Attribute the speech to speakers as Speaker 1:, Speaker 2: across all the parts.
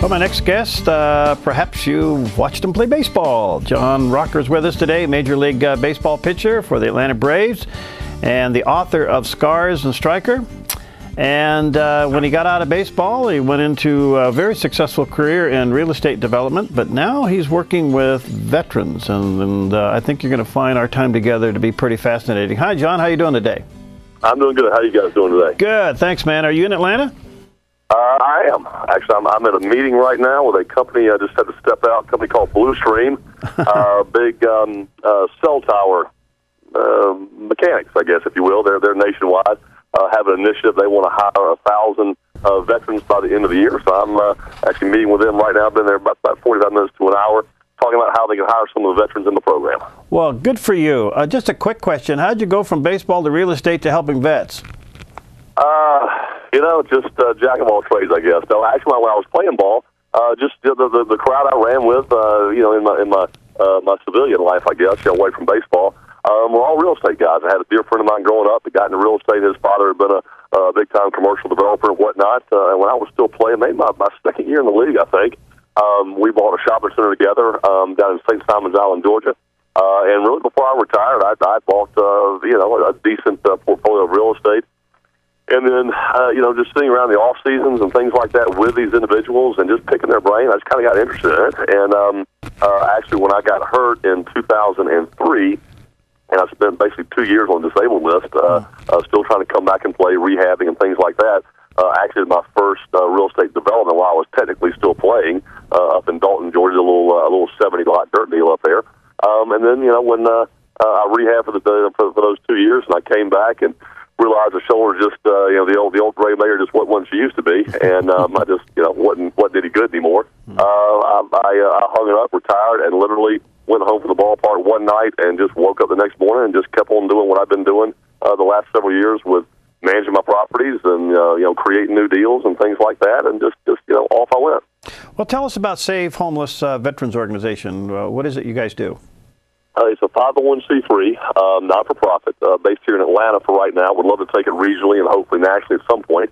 Speaker 1: Well, my next guest, perhaps you watched him play baseball. JohnRocker is with us today, Major League Baseball pitcher for the Atlanta Braves and the author of Scars and Striker. And when he got out of baseball, he went into a very successful career in real estate development, but now he's working with veterans, and I think you're going to find our time together to be pretty fascinating. Hi, John. How you doing today?
Speaker 2: I'm doing good. How you guys doing today?
Speaker 1: Good. Thanks, man. Are you in Atlanta?
Speaker 2: I am. Actually, I'm at a meeting right now with a company. I just had to step out, a company called Blue Stream, big cell tower mechanics, I guess, if you will. They're nationwide. Have an initiative. They want to hire 1,000 veterans by the end of the year. So I'm actually meeting with them right now. I've been there about 45 minutes to an hour, talking about how they can hire some of the veterans in the program. Well,
Speaker 1: good for you. Just a quick question. How'd you go from baseball to real estate to helping vets?
Speaker 2: Just jack of all trades, I guess. No, actually, when I was playing ball, just the crowd I ran with, in my civilian life, I guess, away from baseball, were all real estate guys. I had a dear friend of mine growing up that got into real estate. His father had been a big-time commercial developer and whatnot. And when I was still playing, maybe my second year in the league, I think, we bought a shopping center together down in St. Simons Island, Georgia. And really, before I retired, I bought a decent portfolio of real estate. And then, just sitting around the off seasons and things like that with these individuals and just picking their brain, I just kind of got interested in it. And actually, when I got hurt in 2003, and I spent basically 2 years on the disabled list, still trying to come back and play, rehabbing and things like that. Actually, my first real estate development while I was technically still playing up in Dalton, Georgia, a little 70-lot dirt deal up there. And then, when I rehabbed for those 2 years, and I came back and realized the shoulder just, the old gray mayor just wasn't what she used to be, and I just, wasn't any good anymore. I hung it up, retired, and literally went home from the ballpark one night and just woke up the next morning and just kept on doing what I've been doing the last several years with managing my properties and creating new deals and things like that, and just off I went.
Speaker 1: Well, tell us about Save Homeless Veterans Organization. What is it you guys do?
Speaker 2: It's a 501c3, not-for-profit, based here in Atlanta for right now. Would love to take it regionally and hopefully nationally at some point.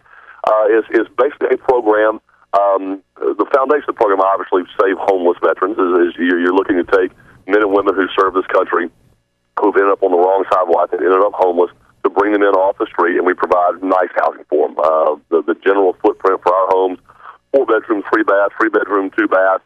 Speaker 2: It's basically a program. The foundation of the program, obviously, Save Homeless Veterans, is you're looking to take men and women who serve this country who've ended up on the wrong side of life and ended up homeless, to bring them in off the street, and we provide nice housing for them. The general footprint for our homes, 4 bedrooms, 3 baths, 3 bedroom, 2 bath.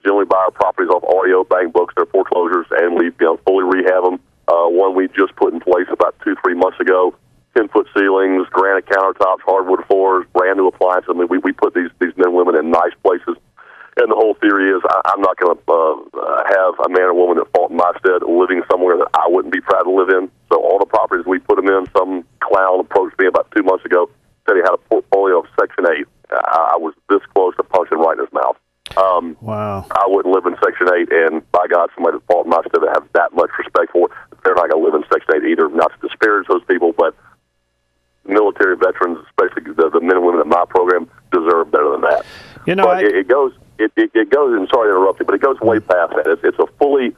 Speaker 2: Generally buy our properties off audio, bank books, their foreclosures, and we fully rehab them. One we just put in place about 2-3 months ago, 10-foot ceilings, granite countertops, hardwood floors, brand new appliances. I mean, we put these men and women in nice places. And the whole theory is I'm not going to have a man or woman that fought in my stead living somewhere that I wouldn't be proud to live in. So all the properties we put them in, some clown approached me about 2 months ago, said he had a portfolio of Section 8. I was this close to punching right in his mouth.
Speaker 1: Wow.
Speaker 2: I wouldn't live in Section 8, and by God, somebody that fought in my stead that have that much respect for it, they're not going to live in Section 8 either. Not to disparage those people, but military veterans, especially the men and women in my program, deserve better than that. It goes, and sorry to interrupt you, but it goes way past that. It's a fully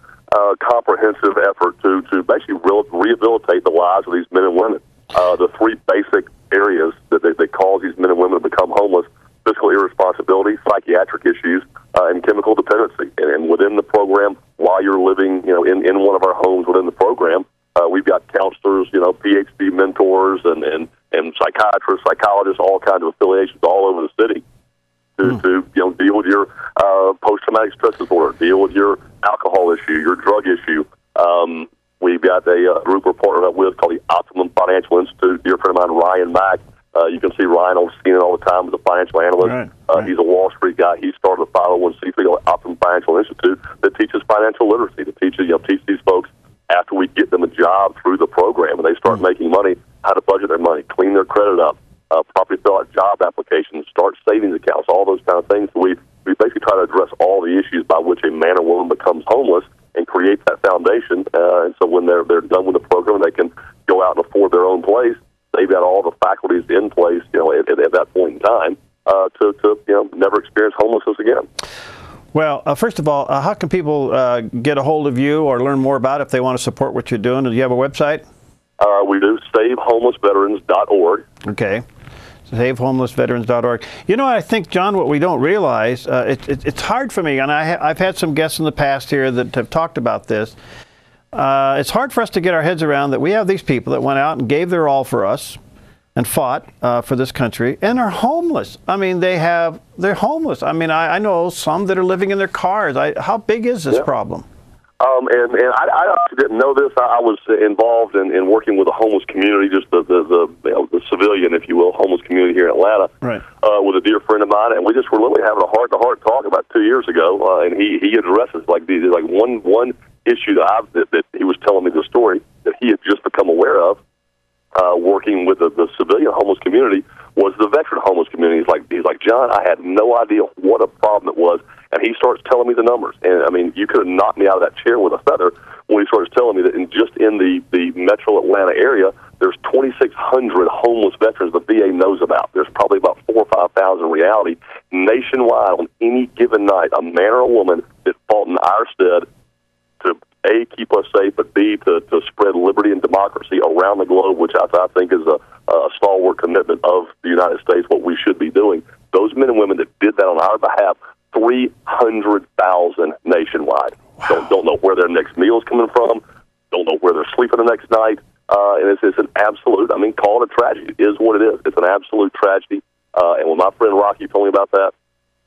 Speaker 2: comprehensive effort to basically rehabilitate the lives of these men and women. The 3 basic areas that cause these men and women to become homeless: physical irresponsibility, psychiatric issues, and chemical dependency. And within the program, while you're living, in one of our homes within the program, we've got counselors, PhD mentors, and psychiatrists, psychologists, all kinds of affiliations all over the city to deal with your post-traumatic stress disorder, deal with your alcohol issue, your drug issue. We've got a group we're partnered up with called the Optimum Financial Institute. Dear friend of mine, Ryan Mack. You can see Ryan on CNN all the time as a financial analyst. Right. He's a Wall Street guy. He started a 501c3 Optimum Financial Institute that teaches financial literacy, to teach these folks after we get them a job through the program and they start making money, how to budget their money, clean their credit up, properly fill out job applications, start savings accounts, all those kind of things. We basically try to address all the issues by which a man or woman becomes homeless and create that foundation. And so when they're done with the program, they can go out and afford their own place. They've got all the faculties in place, at that point in time, to never experience homelessness again.
Speaker 1: Well, first of all, how can people get a hold of you or learn more about it if they want to support what you're doing? Do you have a website?
Speaker 2: We do, SaveHomelessVeterans.org.
Speaker 1: Okay. savehomelessveterans.org. You know, I think, John, what we don't realize, it's hard for me, and I've had some guests in the past here that have talked about this. It's hard for us to get our heads around that we have these people that went out and gave their all for us and fought for this country and are homeless. I mean, they're homeless. I mean, I know some that are living in their cars. How big is this problem?
Speaker 2: And I actually didn't know this. I was involved in working with a homeless community, just the civilian, if you will, homeless community here in Atlanta,
Speaker 1: right.
Speaker 2: With a dear friend of mine, and we just were literally having a heart-to-heart talk about 2 years ago, and he addresses like one issue that he was telling me the story that he had just become aware of, working with the civilian homeless community, was the veteran homeless community. He's like, John, I had no idea what a problem it was. And he starts telling me the numbers. And, I mean, you could have knocked me out of that chair with a feather when he starts telling me that in the metro Atlanta area, there's 2,600 homeless veterans the VA knows about. There's probably about 4,000 or 5,000 in reality. Nationwide, on any given night, a man or a woman that fought in our stead to, A, keep us safe, but B, to spread liberty and democracy around the globe, which I think is a stalwart commitment of the United States, what we should be doing. Those men and women that did that on our behalf, 300,000 nationwide.
Speaker 1: Wow.
Speaker 2: Don't know where their next meal is coming from. Don't know where they're sleeping the next night. And it's an absolute, I mean, call it a tragedy. It is what it is. It's an absolute tragedy. And when my friend Rocky told me about that,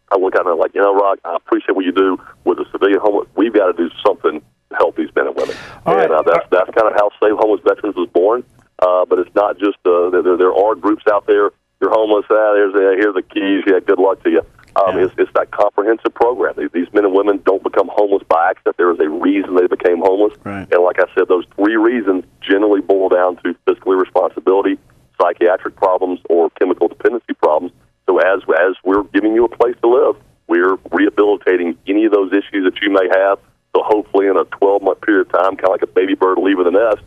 Speaker 2: I look at him and I'm like, Rock, I appreciate what you do with the civilian homeless. We've got to do something to help these men and women.
Speaker 1: Right.
Speaker 2: And that's kind of how Save Homeless Veterans was born. But it's not just, there are groups out there. You're homeless. Here's the keys. Yeah, good luck to you. It's that comprehensive program. These men and women don't become homeless by accident. There is a reason they became homeless.
Speaker 1: Right.
Speaker 2: And like I said, those three reasons generally boil down to fiscal irresponsibility, psychiatric problems, or chemical dependency problems. So as we're giving you a place to live, we're rehabilitating any of those issues that you may have. So hopefully in a 12-month period of time, kind of like a baby bird leaving the nest,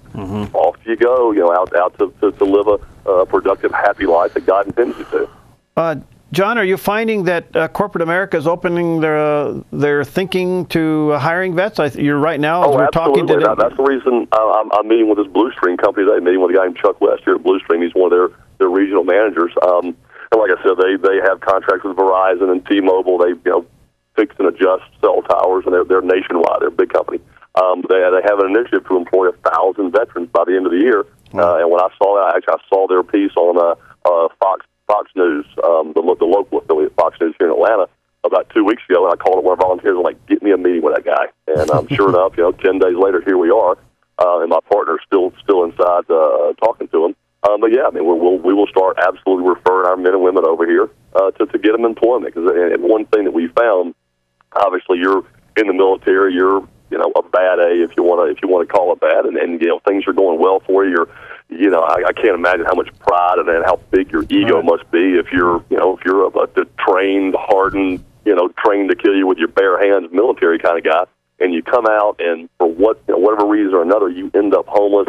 Speaker 2: off you go, out to live a productive, happy life that God intends you to.
Speaker 1: John, are you finding that corporate America is opening their thinking to hiring vets? You're right now as we're talking today.
Speaker 2: That's the reason I'm meeting with this Blue Stream company today. I'm meeting with a guy named Chuck West here at Blue Stream. He's one of their regional managers. And like I said, they have contracts with Verizon and T-Mobile. They fix and adjust cell towers, and they're nationwide. They're a big company. They have an initiative to employ 1,000 veterans by the end of the year. And when I saw that, I saw their piece on Fox News, the local affiliate Fox News here in Atlanta, about 2 weeks ago, and I called up one of our volunteers and like, get me a meeting with that guy. And sure enough, 10 days later, here we are, and my partner's still inside talking to him. But yeah, I mean, we will start absolutely referring our men and women over here to get them employment. And one thing that we found, obviously, you're in the military, you're a bad A if you want to call it bad, and things are going well for you. I can't imagine how much pride and how big your ego must be if you're a trained, hardened, trained to kill you with your bare hands military kind of guy, and you come out and for whatever reason or another, you end up homeless.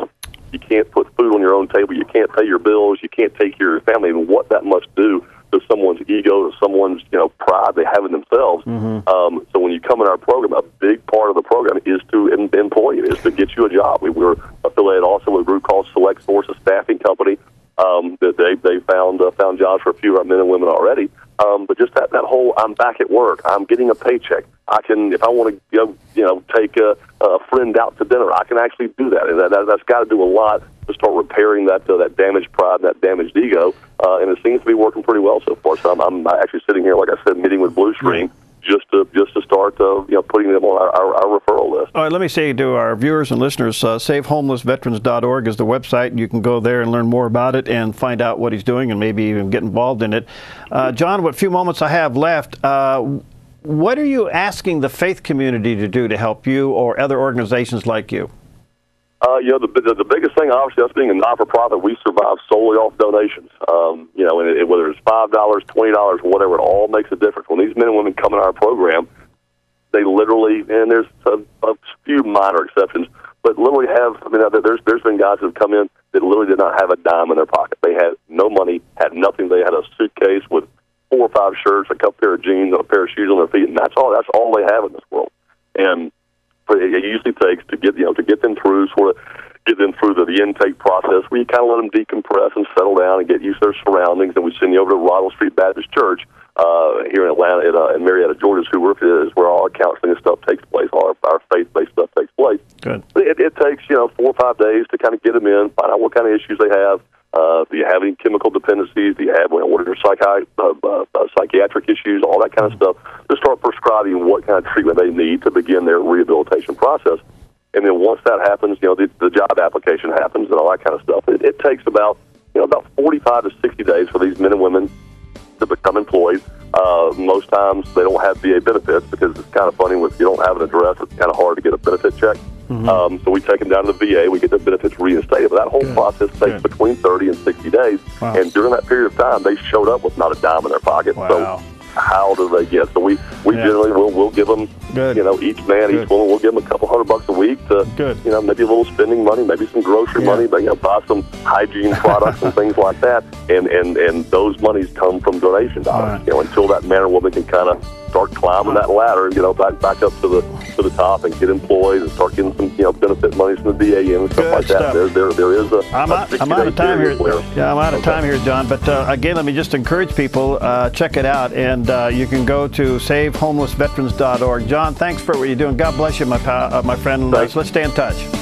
Speaker 2: You can't put food on your own table. You can't pay your bills. You can't take care of your family. And what that must do to someone's ego, to someone's pride they have in themselves. So when you come in our program, a big part of the program is to employ you, is to get you a job. We're affiliated also with a group called Select Source, a staffing company that they found jobs for a few of our men and women already. But just that whole, I'm back at work, I'm getting a paycheck. I can, if I want to go, take a friend out to dinner, I can actually do that. And that's got to do a lot to start repairing that damaged pride, that damaged ego. And it seems to be working pretty well so far. So I'm actually sitting here, like I said, meeting with Blue Stream just to start putting them on our referral list.
Speaker 1: All right, let me say to our viewers and listeners, savehomelessveterans.org is the website. You can go there and learn more about it and find out what he's doing and maybe even get involved in it. John, what few moments I have left, what are you asking the faith community to do to help you or other organizations like you?
Speaker 2: The biggest thing, obviously, us being a not-for-profit, we survive solely off donations. And whether it's $5, $20, whatever, it all makes a difference. When these men and women come in our program, they literally, and there's a few minor exceptions, but literally there's been guys who have come in that literally did not have a dime in their pocket. They had no money, had nothing. They had a suitcase with 4 or 5 shirts, a couple pair of jeans, and a pair of shoes on their feet, and that's all they have in this world. And it usually takes to get them through, sort of get them through the intake process where you kind of let them decompress and settle down and get used to their surroundings. And we send you over to Ronald Street Baptist Church here in Atlanta, in Marietta, Georgia, is where all our counseling and stuff takes place, all our faith-based stuff takes place.
Speaker 1: Good.
Speaker 2: It takes 4 or 5 days to kind of get them in, find out what kind of issues they have. Do you have any chemical dependencies? Do you have what are your psychiatric issues? All that kind of stuff. To start prescribing what kind of treatment they need to begin their rehabilitation process. And then once that happens, the job application happens and all that kind of stuff. It takes about 45 to 60 days for these men and women to become employed. Most times they don't have VA benefits because it's kind of funny. If you don't have an address, it's kind of hard to get a benefit check. Mm-hmm. So we take them down to the VA. We get their benefits reinstated. But that whole process takes between 30 and 60 days.
Speaker 1: Wow.
Speaker 2: And during that period of time, they showed up with not a dime in their pocket.
Speaker 1: Wow.
Speaker 2: So how do they get? So we generally we'll give them, each man, each woman, we'll give them a couple $100 a week to, maybe a little spending money, maybe some grocery money, but buy some hygiene products and things like that. And those monies come from donation dollars.
Speaker 1: Right.
Speaker 2: Until that man or woman can kind of start climbing that ladder and back up to the top and get employed and start getting some benefit monies from the VA and stuff like that. There is a
Speaker 1: I'm out of time here. Yeah, I'm out of time here, John. But again, let me just encourage people, check it out, and you can go to savehomelessveterans.org. John, thanks for what you're doing. God bless you, my friend. Let's stay in touch.